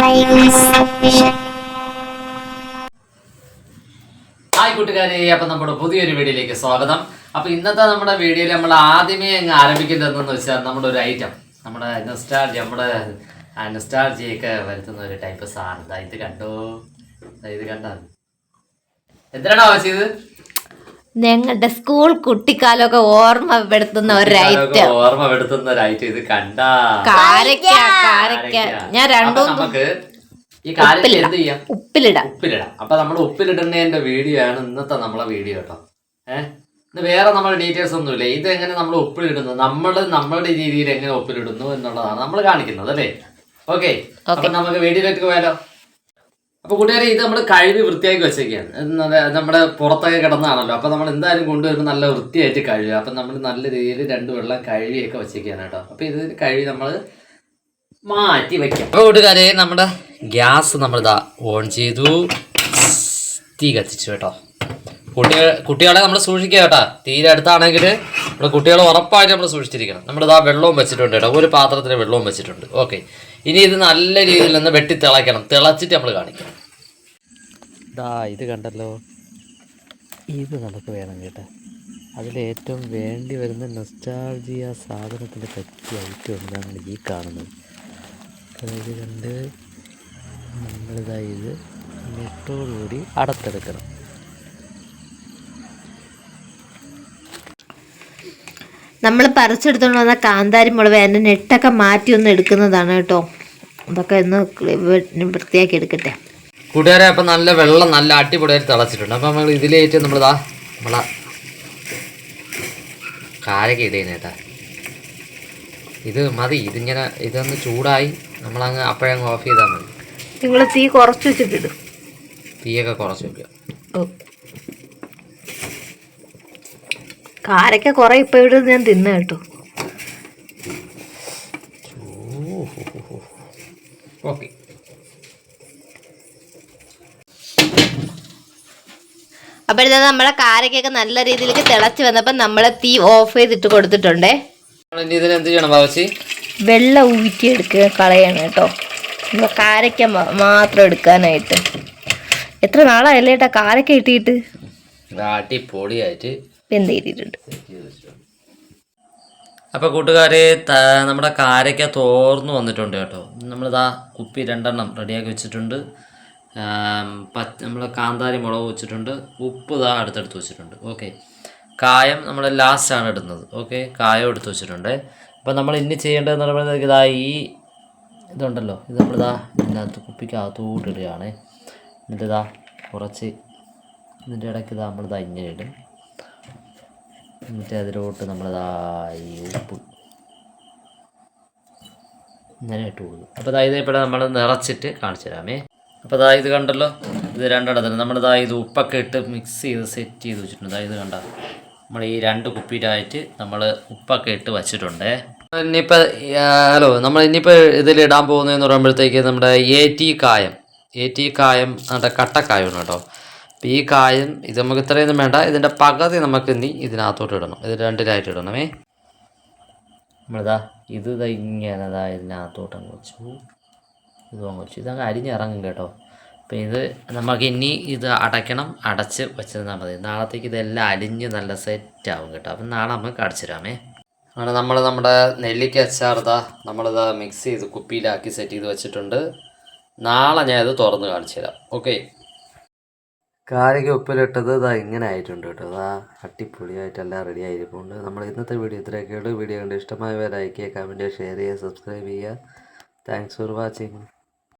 Hi കൂട്ടുകാരെ, അപ്പം നമ്മുടെ പുതിയൊരു വീഡിയോയിലേക്ക് സ്വാഗതം. അപ്പോൾ ഇന്നത്തെ നമ്മുടെ വീഡിയോയിൽ നമ്മൾ ആദ്യമേ അങ്ങ് ആരംഭിക്കുന്നത് എന്തെന്ന് വെച്ചാൽ നമ്മുടെ ഒരു ഐറ്റം, നമ്മുടെ നെസ്റ്റാൾജിയൊക്കെ വരുത്തുന്ന ഒരു ടൈപ്പ് സാധനം. ഇത് കണ്ടോ, ഇത് കണ്ടോ, എന്തിനാണോ ആവശ്യത്? ഞങ്ങളുടെ സ്കൂൾ കുട്ടിക്കാലമൊക്കെ ഓർമ്മപ്പെടുത്തുന്ന ഒരു ഐറ്റം ഇത് കണ്ടാ ഞാൻ നമുക്ക് ഈ കാര്യം എന്ത് ചെയ്യാം? ഉപ്പിലിടാം. അപ്പൊ നമ്മൾ ഉപ്പിലിടുന്നതിന്റെ വീഡിയോ ആണ് ഇന്നത്തെ നമ്മളെ വീഡിയോ കേട്ടോ. ഇന്ന് വേറെ നമ്മുടെ ഡീറ്റെയിൽസ് ഒന്നുമില്ല. ഇത് എങ്ങനെ നമ്മൾ ഉപ്പിലിടുന്നു, നമ്മളുടെ രീതിയിൽ എങ്ങനെ ഉപ്പിലിടുന്നു എന്നുള്ളതാണ് നമ്മൾ കാണിക്കുന്നത് അല്ലേ. ഓക്കെ, അപ്പൊ നമുക്ക് വീഡിയോയിലേക്ക് പോയാലോ. അപ്പൊ കൂട്ടുകാരെ, ഇത് നമ്മൾ കഴുകി വൃത്തിയാക്കി വെച്ചേക്കാണ്. നമ്മുടെ പുറത്തൊക്കെ കിടന്നാണല്ലോ. അപ്പൊ നമ്മൾ എന്തായാലും കൊണ്ടുവരുമ്പോൾ നല്ല വൃത്തിയായിട്ട് കഴുകുക. അപ്പൊ നമ്മൾ നല്ല രീതിയിൽ 2 വെള്ളം കഴുകിയൊക്കെ വെച്ചേക്കാണ് കേട്ടോ. അപ്പൊ ഇത് കഴുകി നമ്മൾ മാറ്റി വെക്കാം. അപ്പോൾ കൂട്ടുകാരെ, നമ്മുടെ ഗ്യാസ് നമ്മളിതാ ഓൺ ചെയ്തു, തീ കത്തിച്ചു കേട്ടോ. കുട്ടികളെ നമ്മൾ സൂക്ഷിക്കുക കേട്ടോ. തീരെ അടുത്താണെങ്കിൽ നമ്മുടെ കുട്ടികളെ ഉറപ്പായിട്ട് നമ്മൾ സൂക്ഷിച്ചിരിക്കണം. നമ്മളിതാ വെള്ളവും വെച്ചിട്ടുണ്ട് കേട്ടോ, ഒരു പാത്രത്തിൽ വെള്ളവും വെച്ചിട്ടുണ്ട്. ഓക്കെ, ഇനി ഇത് നല്ല രീതിയിൽ നിന്ന് വെട്ടി തിളയ്ക്കണം. തിളച്ചിട്ട് നമ്മൾ കാണിക്കണം. ഇത് കണ്ടല്ലോ, ഇത് നമുക്ക് വേണം കേട്ടോ. അതിലേറ്റവും വേണ്ടി വരുന്ന നൊസ്റ്റാൾജിയ സാധനത്തിൻ്റെ പറ്റിയ ഐറ്റം നമ്മൾ ഈ കാണുന്നത്. ഇത് കണ്ട് നമ്മളിതായത് നെട്ടോടുകൂടി അടത്തെടുക്കണം. നമ്മൾ പറിച്ചെടുത്തോണ്ട് വന്ന കാന്താരി മുളക് അതിൻ്റെ നെട്ടൊക്കെ മാറ്റി ഒന്ന് എടുക്കുന്നതാണ് കേട്ടോ. അതൊക്കെ ഒന്ന് വൃത്തിയാക്കി എടുക്കട്ടെ കൂട്ടുകാരെ. അപ്പം നല്ല വെള്ളം നല്ല അടിപൊളിയായിട്ട് തിളച്ചിട്ടുണ്ട്. അപ്പം നമ്മൾ ഇതിലേറ്റ് നമ്മളതാ നമ്മളെ കാരൊക്കെ ഇടേനേട്ടാ. ഇത് മതി, ഇതിങ്ങനെ ഇതൊന്ന് ചൂടായി നമ്മളങ്ങ് അപ്പോഴങ്ങ് ഓഫ് ചെയ്താൽ മതി. നിങ്ങൾ തീ കുറച്ച് വെച്ചിട്ടിടും. തീയൊക്കെ കുറച്ച് വെക്കുക. കാരൊക്കെ കുറെ ഇപ്പം ഇവിടെ ഞാൻ തിന്ന കേട്ടോ. ഓക്കെ, അപ്പോഴത്തെ നമ്മളെ കാരക്കൊക്കെ നല്ല രീതിയിലേക്ക് തിളച്ച് വന്നപ്പോൾ നമ്മൾ തീ ഓഫ് ചെയ്തിട്ട് കൊടുത്തിട്ടുണ്ടേ. ഇതിനെന്ത് ചെയ്യണം ബാബച്ചി? വെള്ളം ഊറ്റിയെടുക്കുക, കളയണം കേട്ടോ. നമ്മൾ കാരക്ക മാത്രം എടുക്കാനായിട്ട്. എത്ര നാളായല്ലേ ഏട്ടാ കാരക്ക ഇട്ടിട്ട്? അടിപൊളിയായിട്ട് എന്ത് ചെയ്തിട്ടുണ്ട്. അപ്പോൾ കൂട്ടുകാരെ, നമ്മുടെ കാരക്ക തോർന്നു വന്നിട്ടുണ്ട് കേട്ടോ. നമ്മളിതാ കുപ്പി 2 റെഡിയാക്കി വെച്ചിട്ടുണ്ട്. നമ്മൾ കാന്താരി മുളക് വെച്ചിട്ടുണ്ട്. ഉപ്പ് ഇതാ അടുത്തെടുത്ത് വെച്ചിട്ടുണ്ട്. ഓക്കെ, കായം നമ്മൾ ലാസ്റ്റാണ് ഇടുന്നത്. ഓക്കെ, കായം എടുത്ത് വെച്ചിട്ടുണ്ട്. അപ്പോൾ നമ്മൾ ഇനി ചെയ്യേണ്ടതെന്ന് പറയുന്നത് ഇതാ ഈ ഇതുണ്ടല്ലോ, ഇത് നമ്മളിതാ ഇതിനകത്ത് കുപ്പിക്കകത്തോട്ട് ഇടുകയാണ്. എന്നിട്ട് ഇതാ കുറച്ച് ഇതിൻ്റെ ഇടയ്ക്ക് ഇതാ നമ്മളിതാ ഇങ്ങനെ ഇടും. എന്നിട്ട് അതിലോട്ട് നമ്മളിതാ ഈ ഉപ്പ് ഇങ്ങനെ ഇട്ട് കൊടുക്കും. അപ്പോൾ അതായത് ഇപ്പോൾ നമ്മൾ നിറച്ചിട്ട് കാണിച്ചു തരാമേ. അപ്പോൾ അതാ ഇത് കണ്ടല്ലോ, ഇത് 2 നമ്മളിതാ ഇത് ഉപ്പൊക്കെ ഇട്ട് മിക്സ് ചെയ്ത് സെറ്റ് ചെയ്ത് വെച്ചിട്ടുണ്ട്. അതായത് കണ്ട നമ്മൾ ഈ 2 കുപ്പിയിലായിട്ട് നമ്മൾ ഉപ്പൊക്കെ ഇട്ട് വച്ചിട്ടുണ്ട്. ഇനിയിപ്പോൾ നമ്മൾ ഇനിയിപ്പോൾ ഇതിലിടാൻ പോകുന്നതെന്ന് പറയുമ്പോഴത്തേക്ക് നമ്മുടെ ഏറ്റി കായം നമ്മുടെ കട്ടക്കായമാണ് കേട്ടോ. അപ്പോൾ ഈ കായം ഇത് നമുക്ക് ഇത്രയൊന്നും വേണ്ട. ഇതിൻ്റെ പകുതി നമുക്ക് ഇനി ഇതിനകത്തോട്ട് ഇടണം. ഇത് 2 ഇടണമേ. നമ്മളിതാ ഇത് ഇങ്ങനെ ഇതിനകത്തോട്ട് അങ്ങ് വെച്ചു, ഇതങ്ങ് അരിഞ്ഞിറങ്ങും കേട്ടോ. അപ്പോൾ ഇത് നമുക്ക് ഇനി ഇത് അടയ്ക്കണം. അടച്ച് വെച്ചിരുന്നാൽ മതി. നാളത്തേക്ക് ഇതെല്ലാം അലിഞ്ഞ് നല്ല സെറ്റാവും കേട്ടോ. അപ്പം നാളെ നമുക്ക് അടച്ചു തരാമേ. അങ്ങനെ നമ്മുടെ നെല്ലിക്ക അച്ചാർ നമ്മളിതാ മിക്സ് ചെയ്ത് കുപ്പിയിലാക്കി സെറ്റ് ചെയ്ത് വെച്ചിട്ടുണ്ട്. നാളെ ഞാൻ ഇത് തുറന്ന് കാണിച്ചു തരാം. ഓക്കെ, കാരക്ക ഉപ്പിലിട്ടത് ഇങ്ങനെ ആയിട്ടുണ്ട് കേട്ടോ. അടിപൊളിയായിട്ടെല്ലാം റെഡി ആയിരിക്കുന്നുണ്ട്. നമ്മൾ ഇന്നത്തെ വീഡിയോ ഇത്രയൊക്കെയുള്ളൂ. വീഡിയോ കണ്ട് ഇഷ്ടമായവർ ലൈക്ക് ചെയ്യുക, കമൻറ്റ് ചെയ്യുക, ഷെയർ ചെയ്യുക, സബ്സ്ക്രൈബ് ചെയ്യുക. Thanks for watching.